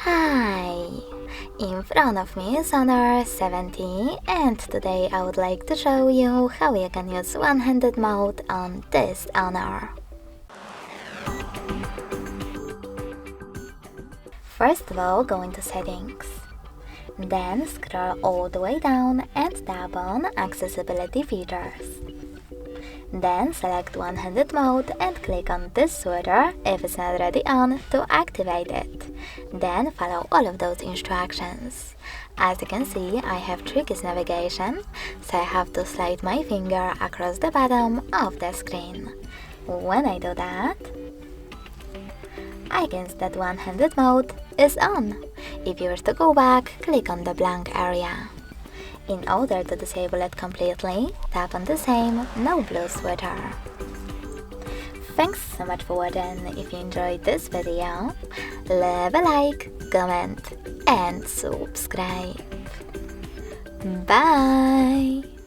Hi! In front of me is Honor 70 and today I would like to show you how you can use one-handed mode on this Honor. First of all, go into settings. Then scroll all the way down and tap on accessibility features. Then select one-handed mode and click on this sweater if it's not already on to activate it. Then follow all of those instructions. As you can see, I have tricky navigation, so I have to slide my finger across the bottom of the screen. When I do that, I can see that one-handed mode is on. If you wish to go back, click on the blank area. In order to disable it completely, tap on the same no blue sweater. Thanks so much for watching. If you enjoyed this video, leave a like, comment and subscribe. Bye!